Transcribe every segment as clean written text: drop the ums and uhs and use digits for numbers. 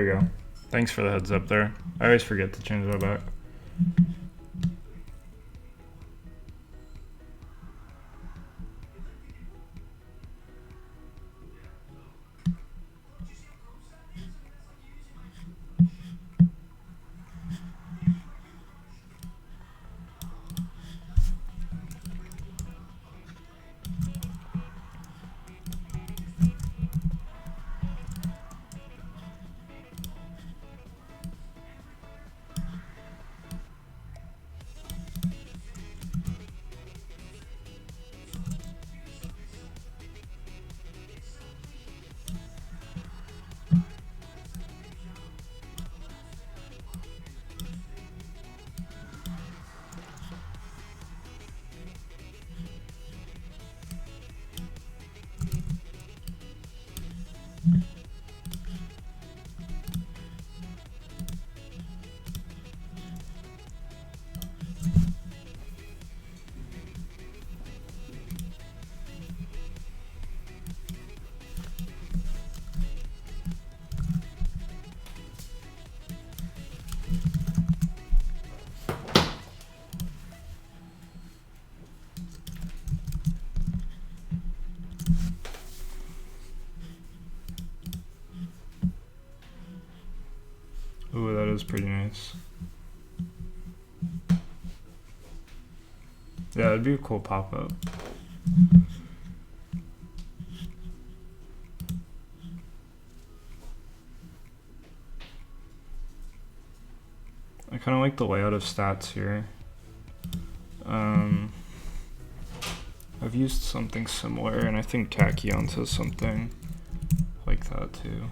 we go. Thanks for the heads up there. I always forget to change that back. Ooh, that is pretty nice. Yeah, it'd be a cool pop-up. I kind of like the layout of stats here. I've used something similar, and I think Tachyon says something like that too.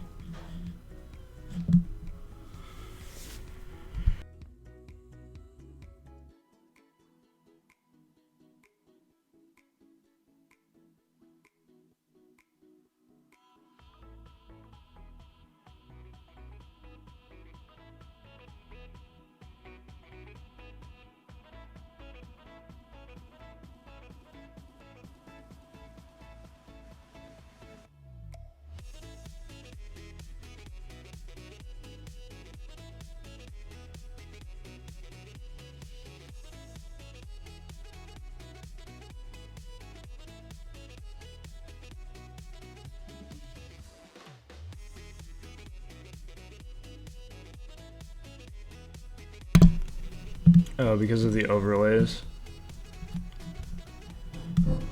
Oh, because of the overlays?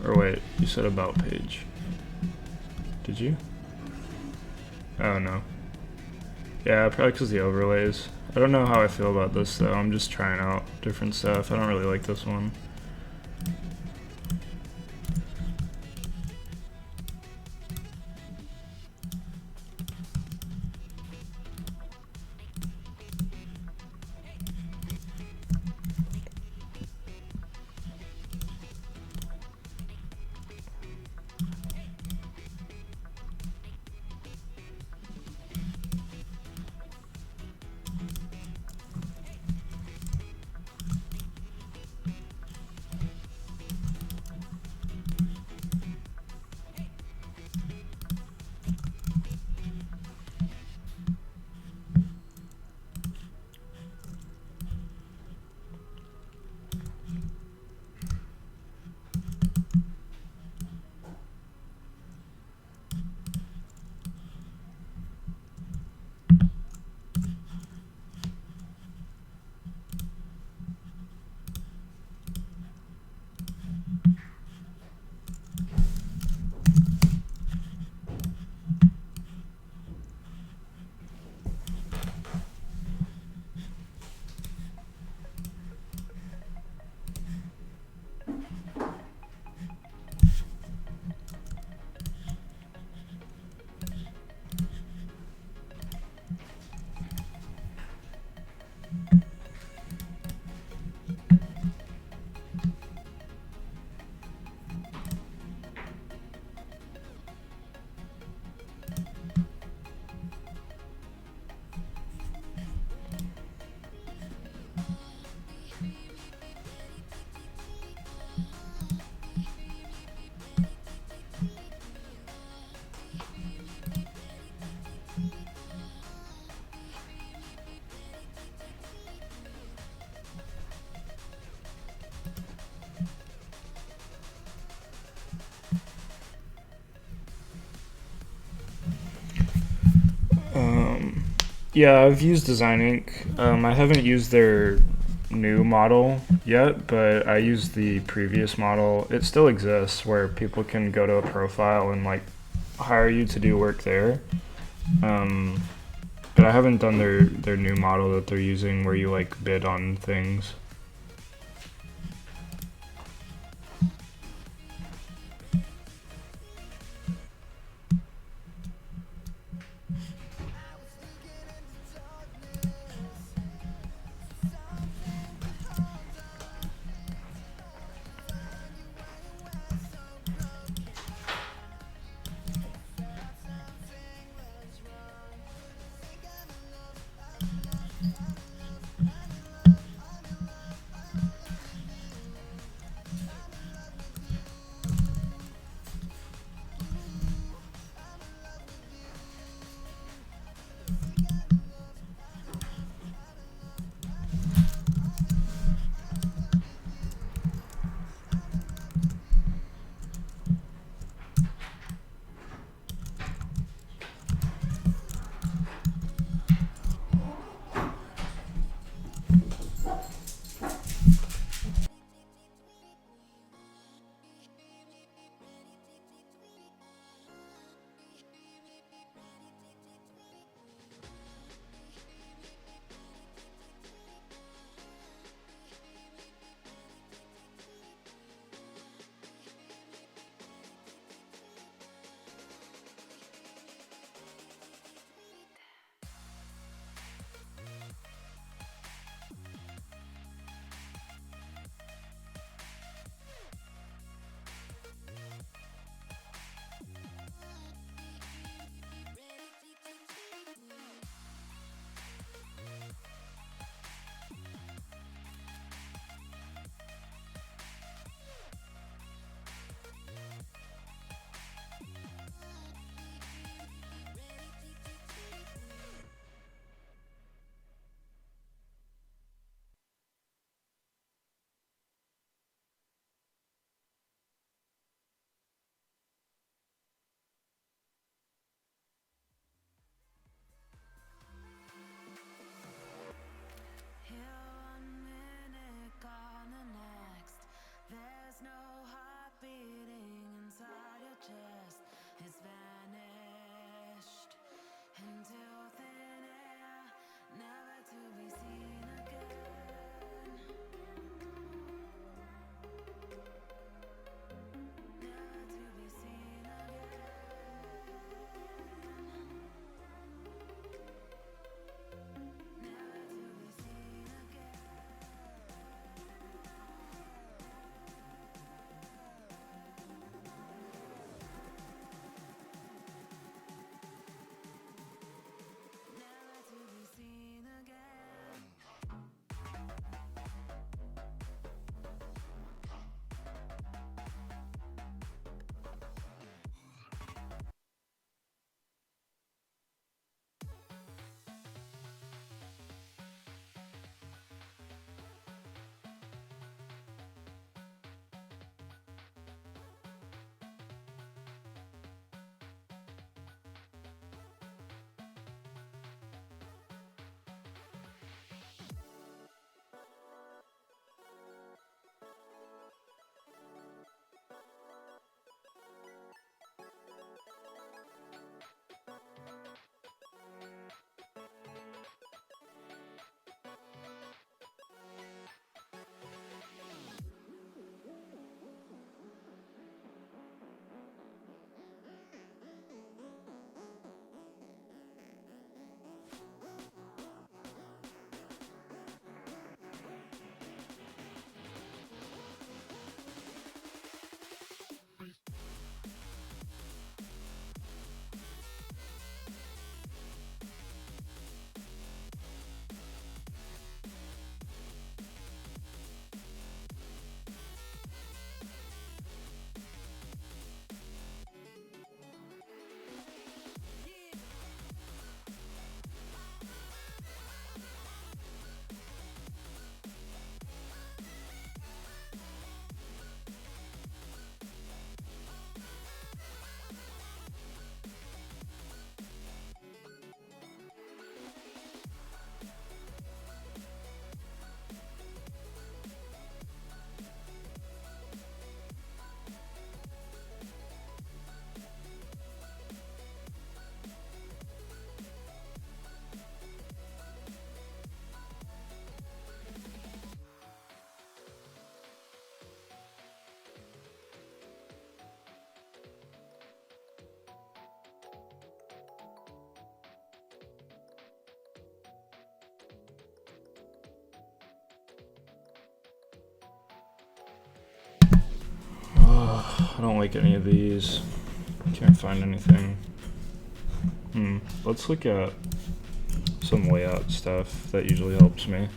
Or wait, you said about page. Did you? Oh no. Yeah, probably because of the overlays. I don't know how I feel about this though. I'm just trying out different stuff. I don't really like this one. Yeah, I've used Design Inc. I haven't used their new model yet, but I used the previous model. It still exists where people can go to a profile and like hire you to do work there. Um, but I haven't done their new model that they're using where you like bid on things. I don't like any of these. Can't find anything. Let's look at some layout stuff. That usually helps me.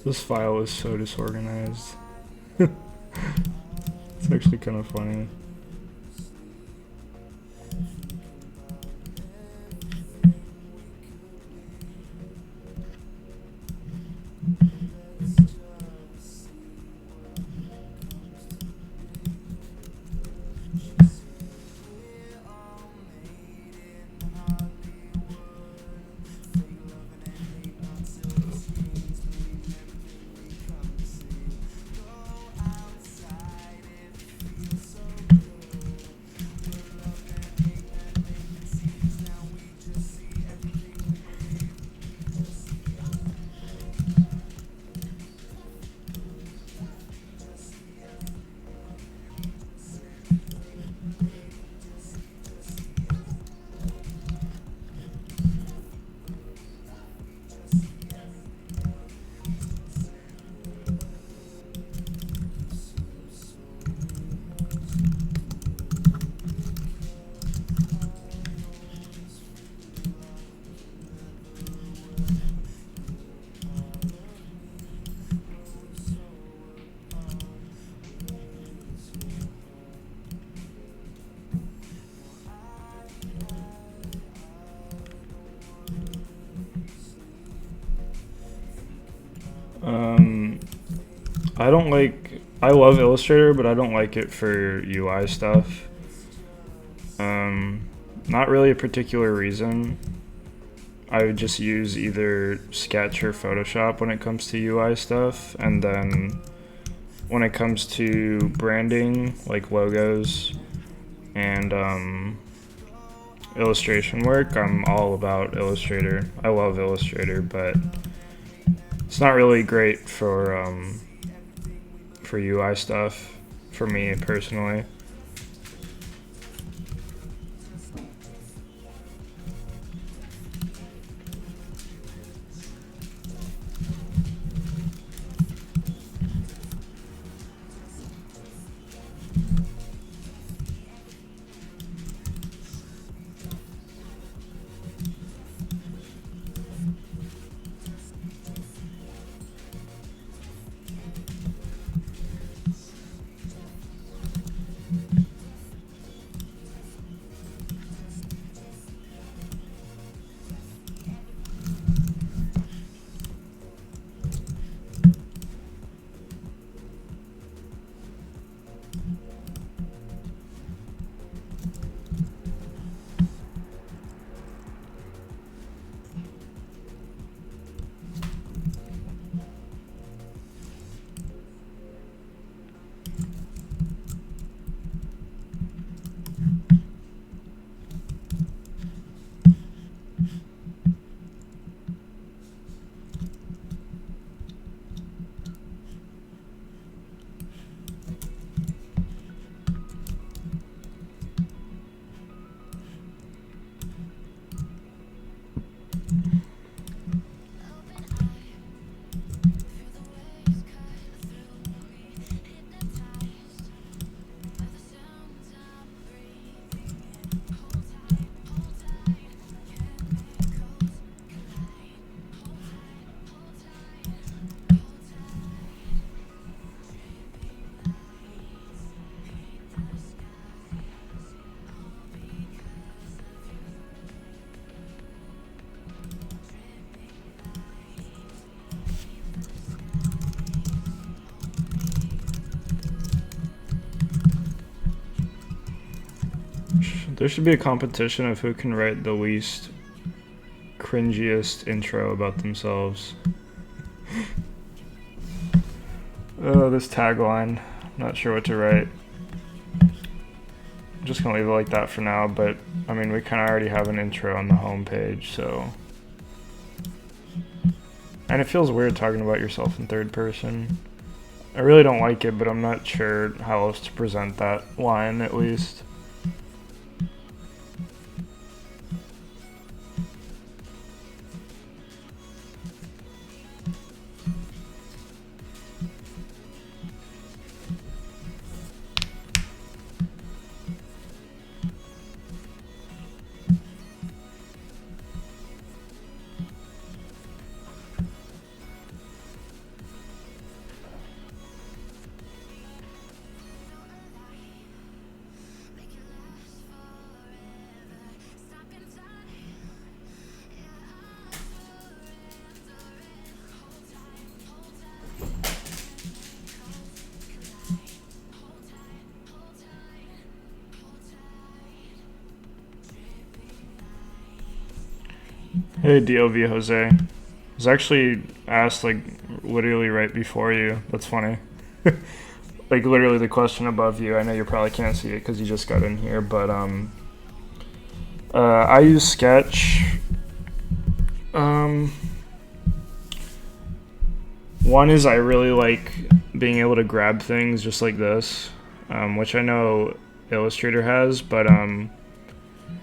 This file is so disorganized. It's actually kind of funny. I love Illustrator, but I don't like it for UI stuff. Not really a particular reason. I would just use either Sketch or Photoshop when it comes to UI stuff, and then when it comes to branding, like logos and illustration work, I'm all about Illustrator. I love Illustrator, but it's not really great for UI stuff for me personally. There should be a competition of who can write the least cringiest intro about themselves. Oh, this tagline. Not sure what to write. I'm just gonna leave it like that for now, but I mean, we kind of already have an intro on the home page, so. And it feels weird talking about yourself in third person. I really don't like it, but I'm not sure how else to present that line, at least. Hey, DLV Jose. I was actually asked, like, literally right before you. That's funny. Like, literally the question above you. I know you probably can't see it because you just got in here, but, I use Sketch. One is I really like being able to grab things just like this, which I know Illustrator has, but,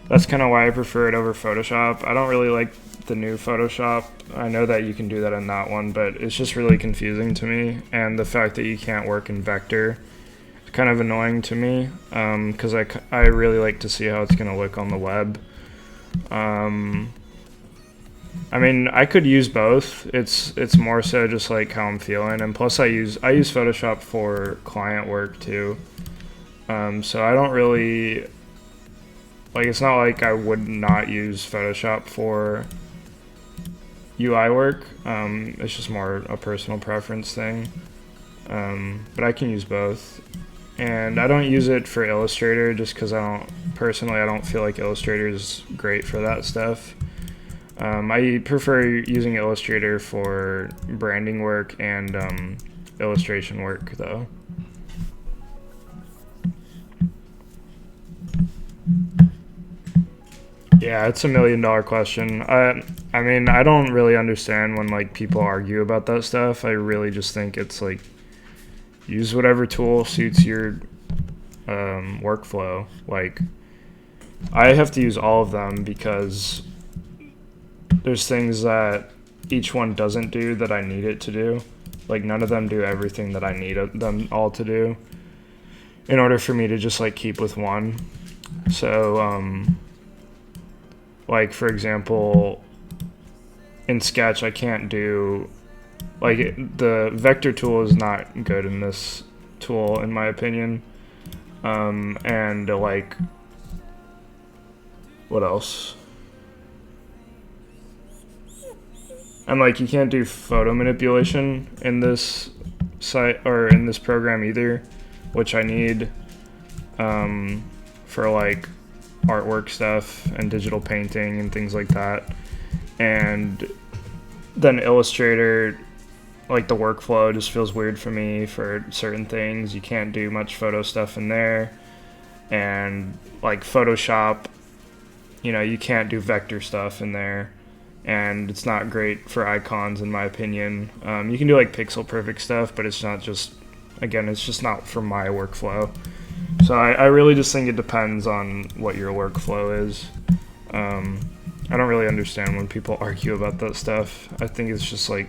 that's kind of why I prefer it over Photoshop. I don't really like the new Photoshop. I know that you can do that in that one, but it's just really confusing to me. And the fact that you can't work in vector is kind of annoying to me, because I really like to see how it's going to look on the web. I mean, I could use both. It's more so just like how I'm feeling. And plus I use Photoshop for client work too. So I don't really... Like, it's not like I would not use Photoshop for UI work. It's just more a personal preference thing. But I can use both. And I don't use it for Illustrator just because I don't feel like Illustrator is great for that stuff. I prefer using Illustrator for branding work and illustration work, though. Yeah, it's $1 million question. I mean, I don't really understand when like people argue about that stuff. I really just think it's like use whatever tool suits your workflow. Like, I have to use all of them because there's things that each one doesn't do that I need it to do. Like, none of them do everything that I need them all to do in order for me to just like keep with one. So, like, for example, in Sketch, I can't do, like, the vector tool is not good in this tool, in my opinion. And, like, what else? And, like, you can't do photo manipulation in this site, or in this program either, which I need, for, like, artwork stuff and digital painting and things like that. And then Illustrator, like, the workflow just feels weird for me for certain things. You can't do much photo stuff in there. And like Photoshop, you know, you can't do vector stuff in there, and it's not great for icons in my opinion. You can do like pixel perfect stuff, but it's not just, again, it's just not for my workflow. So I really just think it depends on what your workflow is. I don't really understand when people argue about that stuff. I think it's just like,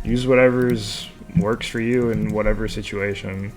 use whatever's works for you in whatever situation.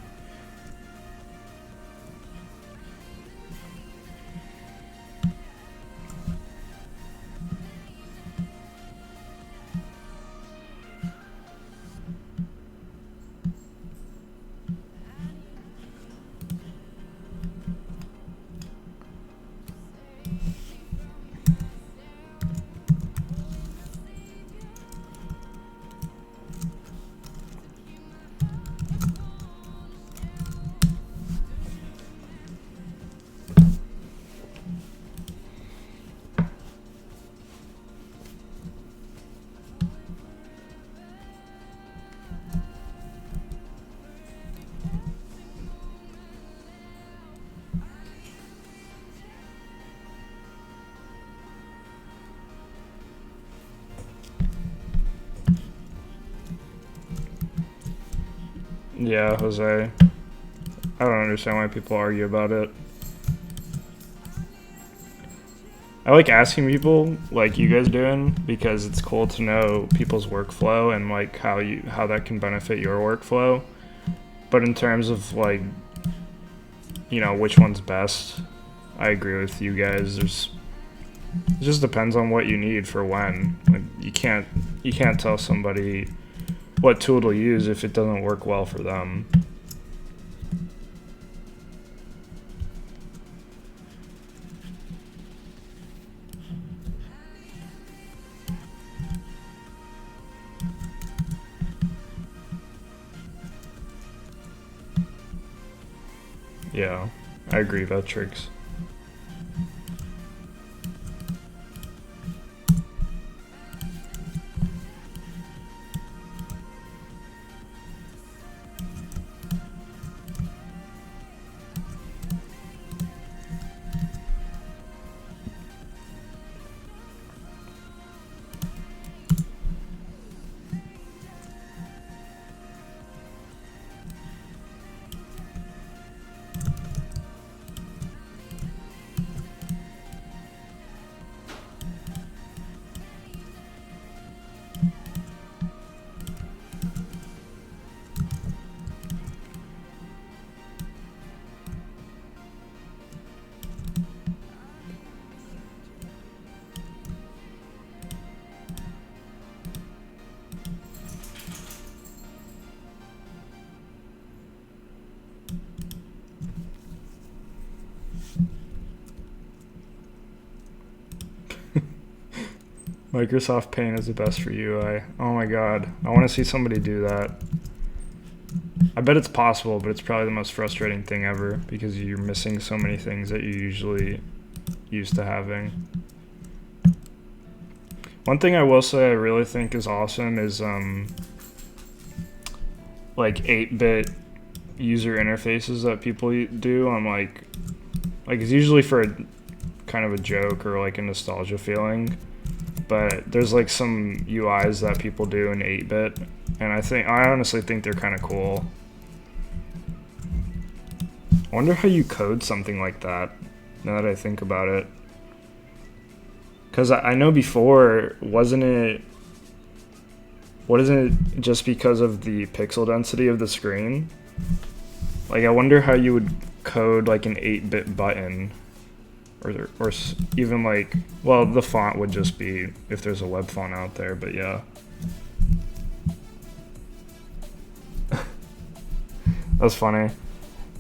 Yeah, Jose. I don't understand why people argue about it. I like asking people like you guys doing because it's cool to know people's workflow and like how that can benefit your workflow. But in terms of like, you know, which one's best, I agree with you guys. It just depends on what you need for when. Like you can't tell somebody what tool to use if it doesn't work well for them. Yeah, I agree, Vetrix. Microsoft Paint is the best for UI. Oh my god, I want to see somebody do that. I bet it's possible, but it's probably the most frustrating thing ever because you're missing so many things that you're usually used to having. One thing I will say I really think is awesome is like 8-bit user interfaces that people do on like it's usually for a kind of a joke or like a nostalgia feeling, but there's like some UIs that people do in 8-bit and I honestly think they're kind of cool. I wonder how you code something like that, now that I think about it. Because I know before, wasn't it just because of the pixel density of the screen? Like, I wonder how you would code like an 8-bit button. Or even like, well, the font would just be if there's a web font out there, but yeah. That's funny.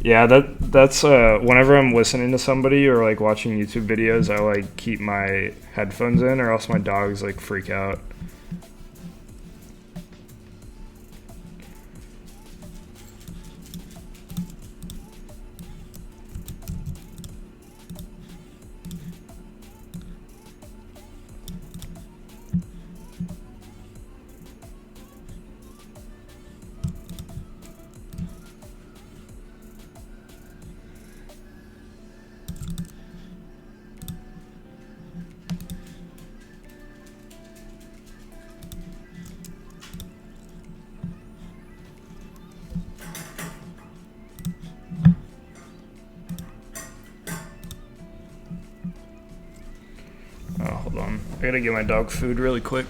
Yeah, that's whenever I'm listening to somebody or like watching YouTube videos, I like keep my headphones in or else my dogs like freak out. Oh, hold on. I gotta get my dog food really quick.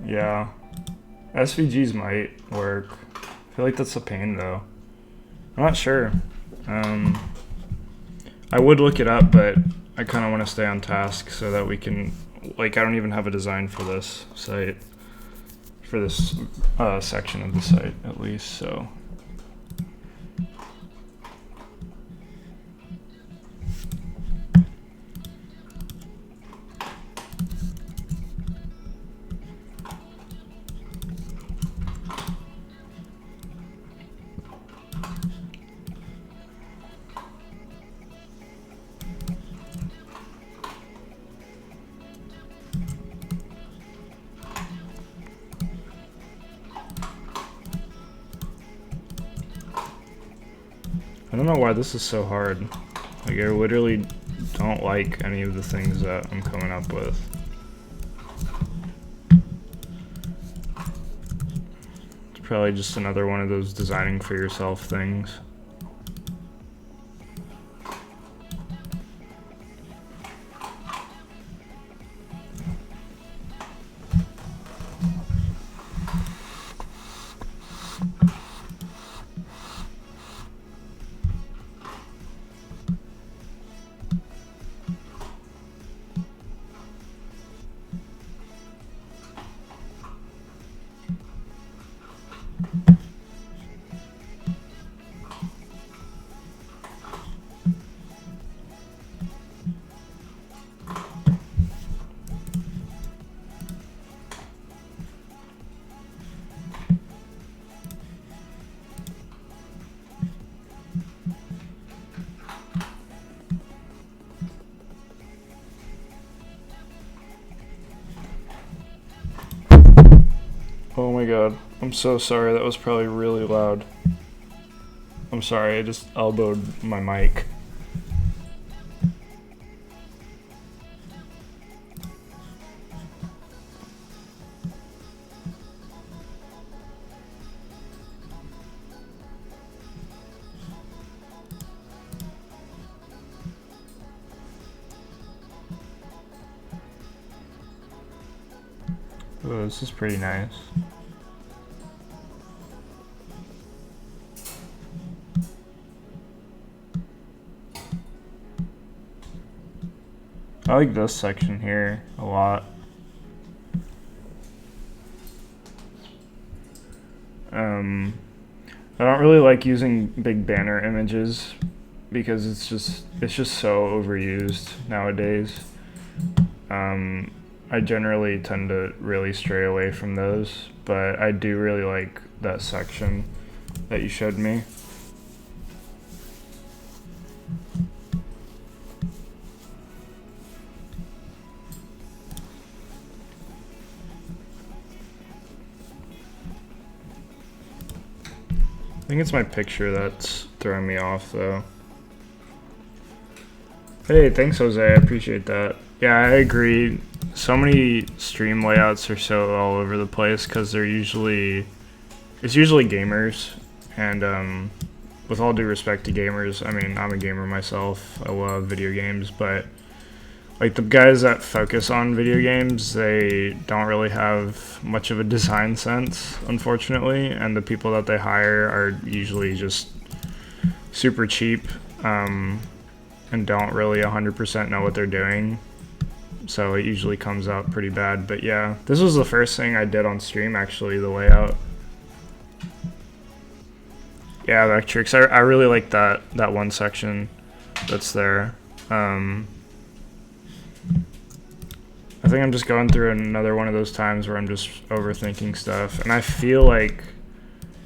Yeah. SVGs might work. I feel like that's a pain though. I'm not sure. I would look it up, but I kind of want to stay on task so that we can, like, I don't even have a design for this site, for this section of the site at least, so. I don't know why this is so hard. Like, I literally don't like any of the things that I'm coming up with. It's probably just another one of those designing for yourself things. Oh my god, I'm so sorry, that was probably really loud. I'm sorry, I just elbowed my mic. Oh, this is pretty nice. I like this section here a lot. I don't really like using big banner images because it's just so overused nowadays. I generally tend to really stray away from those, but I do really like that section that you showed me. I think it's my picture that's throwing me off though. Hey, thanks Jose, I appreciate that. Yeah, I agree. So many stream layouts are so all over the place because it's usually gamers, and with all due respect to gamers, I mean, I'm a gamer myself, I love video games, but like the guys that focus on video games, they don't really have much of a design sense, unfortunately, and the people that they hire are usually just super cheap and don't really 100% know what they're doing. So it usually comes out pretty bad. But yeah, this was the first thing I did on stream, actually, the layout. Yeah, Vectrix, I really like that one section that's there. I think I'm just going through another one of those times where I'm just overthinking stuff, and I feel like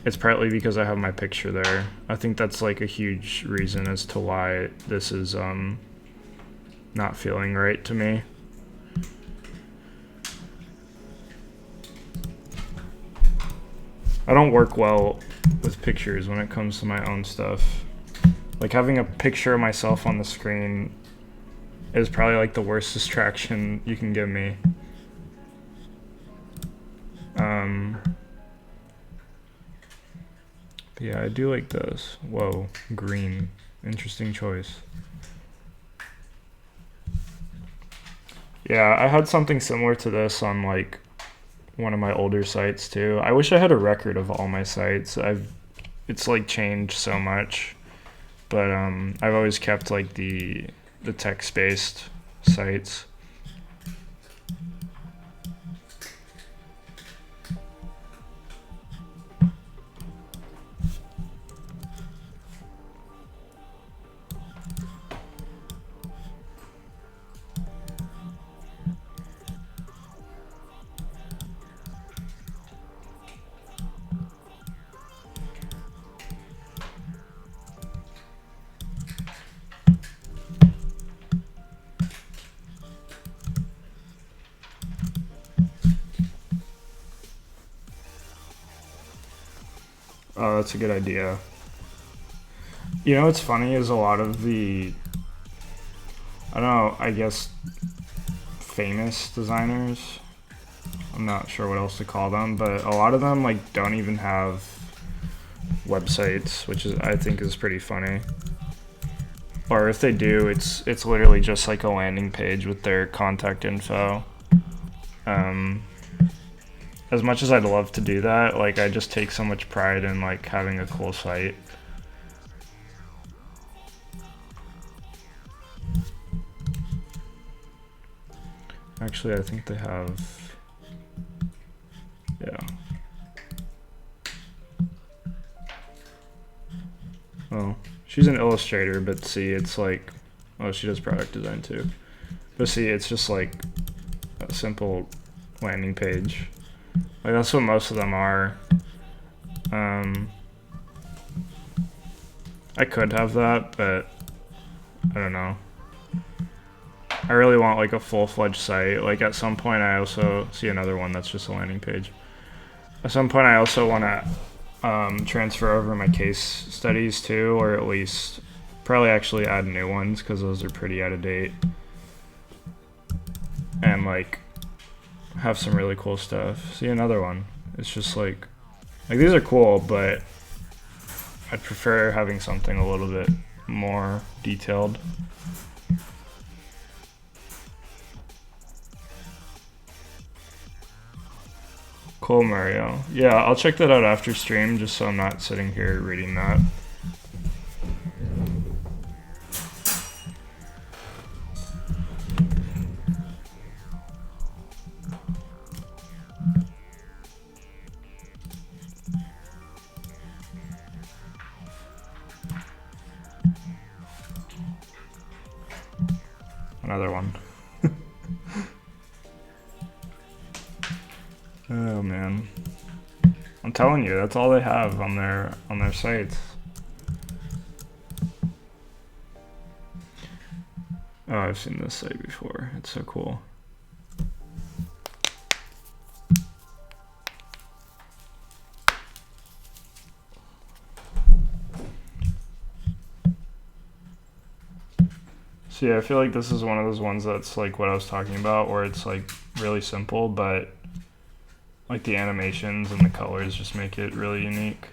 it's partly because I have my picture there. I think that's like a huge reason as to why this is not feeling right to me. I don't work well with pictures when it comes to my own stuff. Like having a picture of myself on the screen is probably like the worst distraction you can give me. But yeah, I do like this. Whoa, green. Interesting choice. Yeah, I had something similar to this on like one of my older sites too. I wish I had a record of all my sites. It's like changed so much, but I've always kept like the text-based sites. Oh, that's a good idea. You know what's funny is a lot of the, I don't know, I guess famous designers, I'm not sure what else to call them, but a lot of them like don't even have websites, which is I think is pretty funny. Or if they do, it's literally just like a landing page with their contact info. As much as I'd love to do that, like I just take so much pride in like having a cool site. Actually, I think they have, yeah. Oh, she's an illustrator, but see, it's like, oh, she does product design too. But see, it's just like a simple landing page. Like that's what most of them are. I could have that, but I don't know. I really want like a full-fledged site. Like at some point I also see another one that's just a landing page. At some point I also want to transfer over my case studies too, or at least probably actually add new ones because those are pretty out of date. And like have some really cool stuff. See another one. It's just like these are cool, but I'd prefer having something a little bit more detailed. Cool, Mario. Yeah, I'll check that out after stream just so I'm not sitting here reading that. Another one. Oh man. I'm telling you, that's all they have on their sites. Oh, I've seen this site before. It's so cool. So yeah, I feel like this is one of those ones that's like what I was talking about, where it's like really simple, but like the animations and the colors just make it really unique.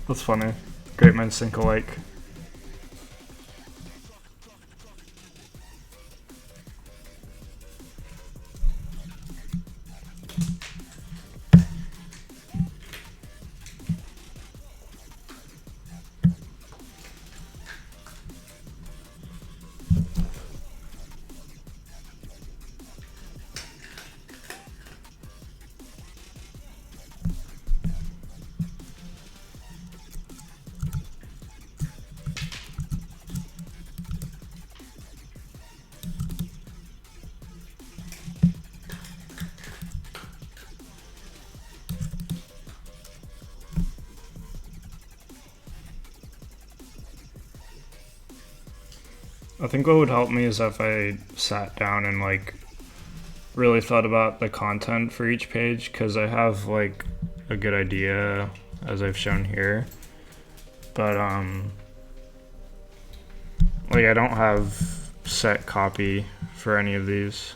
That's funny. Great minds think alike. I think what would help me is if I sat down and like really thought about the content for each page because I have like a good idea as I've shown here, but like I don't have set copy for any of these.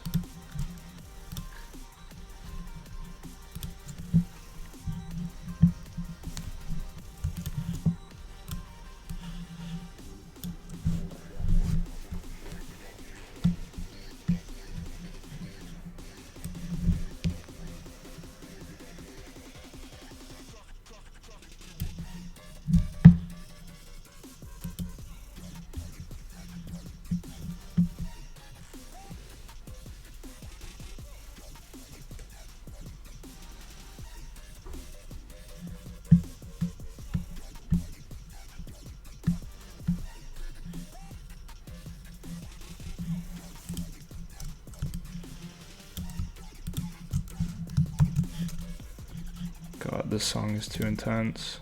God, this song is too intense.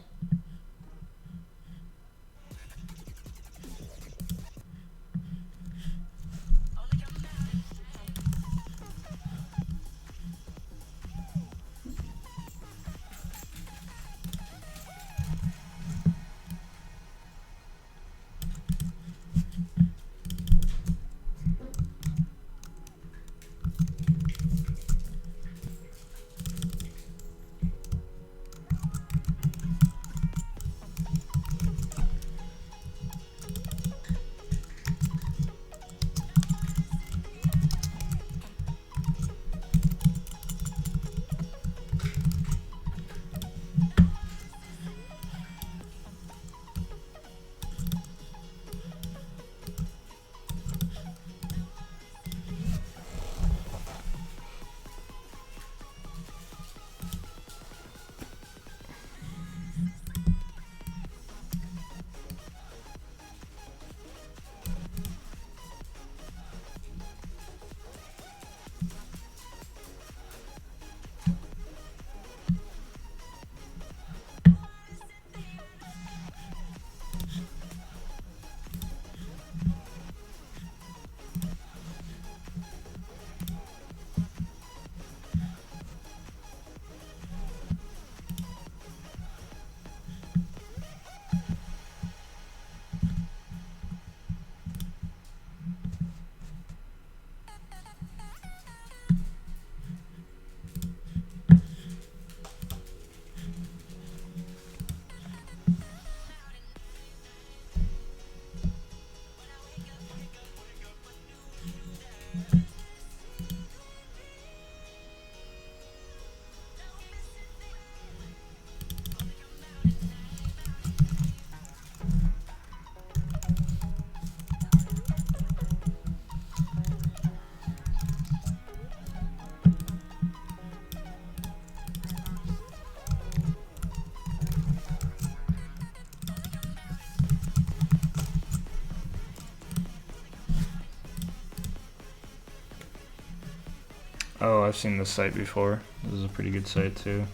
Oh, I've seen this site before. This is a pretty good site too.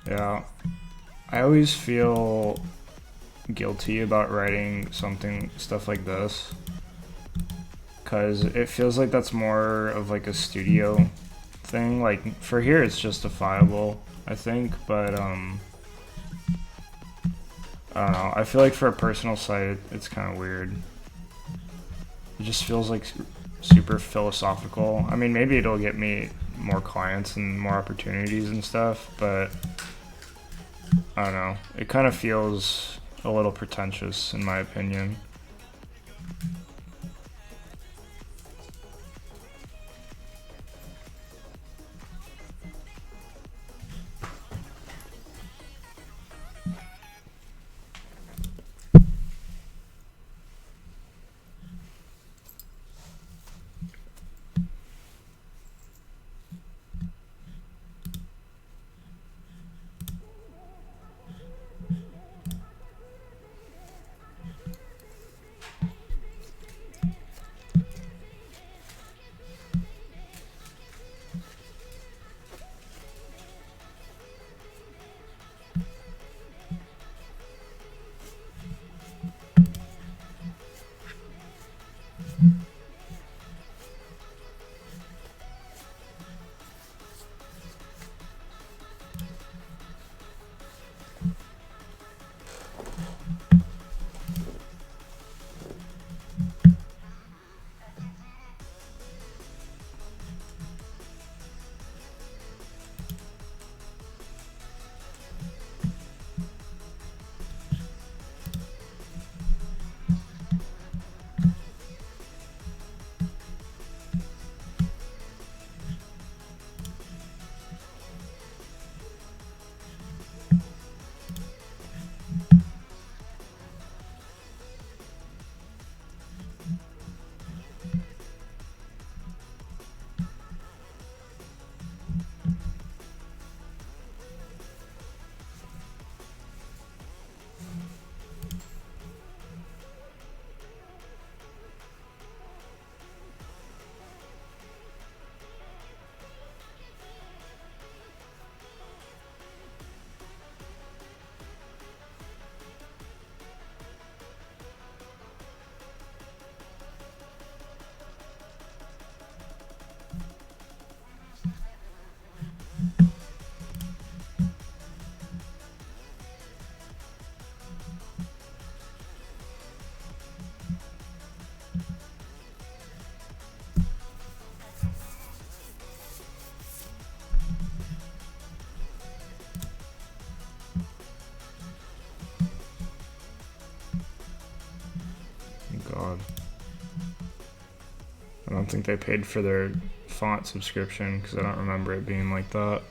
Yeah, I always feel guilty about writing stuff like this, because it feels like that's more of like a studio thing. Like for here it's justifiable, I think, but I don't know, I feel like for a personal site it's kind of weird. It just feels like super philosophical. I mean, maybe it'll get me more clients and more opportunities and stuff, but I don't know, it kind of feels a little pretentious in my opinion. Oh God. I don't think they paid for their font subscription because I don't remember it being like that.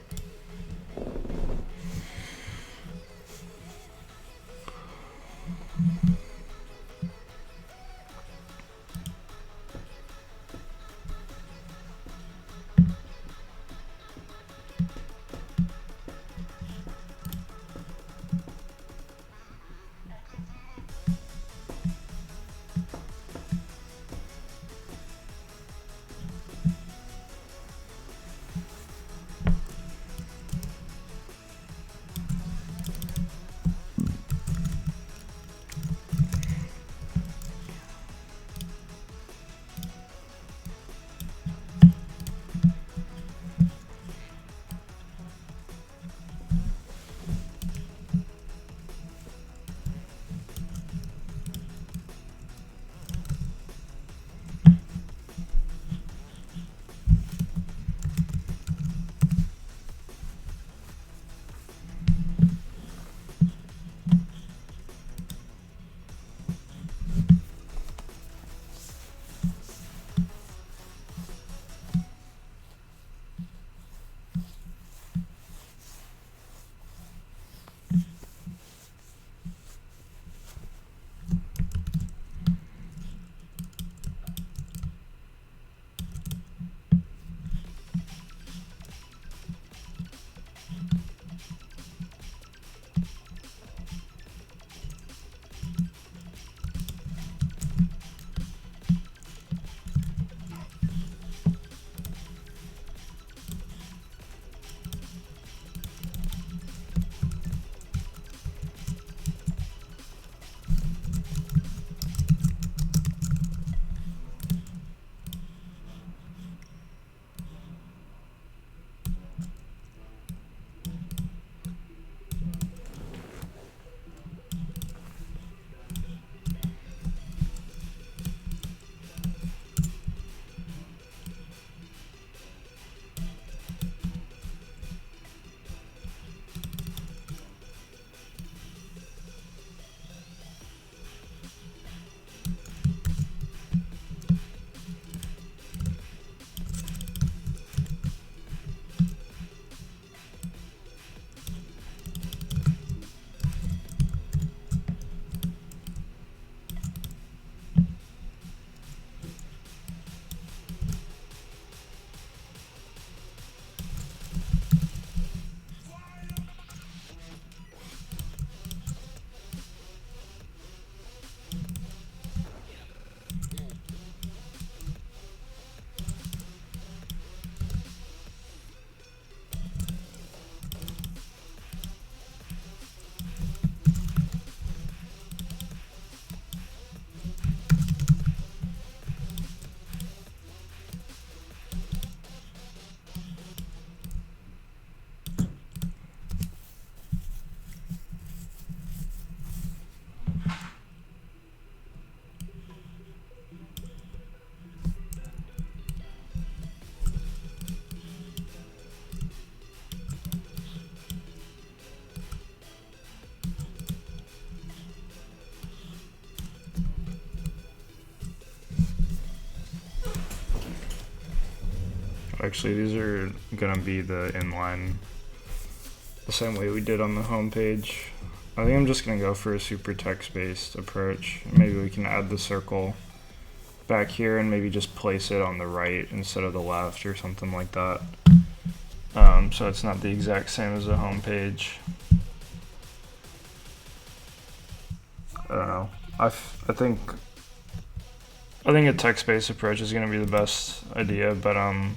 Actually, these are gonna be the inline, the same way we did on the home page. I think I'm just gonna go for a super text-based approach. Maybe we can add the circle back here and maybe just place it on the right instead of the left or something like that. So it's not the exact same as the home page. I don't know. I think a text-based approach is gonna be the best idea, but I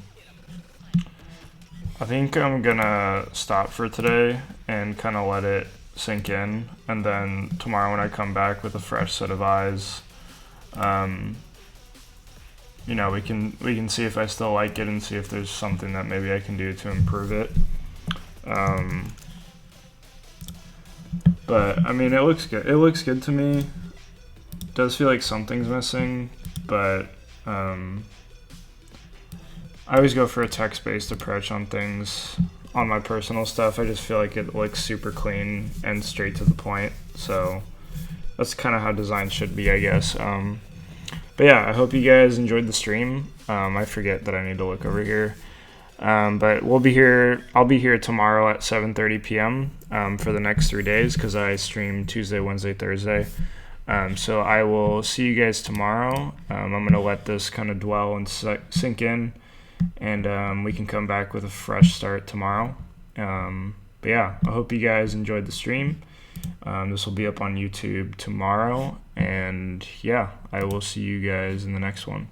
think I'm gonna stop for today and kind of let it sink in, and then tomorrow when I come back with a fresh set of eyes, you know, we can see if I still like it and see if there's something that maybe I can do to improve it. But I mean, it looks good. It looks good to me. It does feel like something's missing, but I always go for a text-based approach on things. On my personal stuff, I just feel like it looks super clean and straight to the point. So that's kind of how design should be, I guess. But yeah, I hope you guys enjoyed the stream. I forget that I need to look over here. But we'll be here. I'll be here tomorrow at 7:30 p.m. For the next 3 days because I stream Tuesday, Wednesday, Thursday. So I will see you guys tomorrow. I'm gonna let this kind of dwell and sink in, and we can come back with a fresh start tomorrow. But yeah, I hope you guys enjoyed the stream. This will be up on YouTube tomorrow, and yeah, I will see you guys in the next one.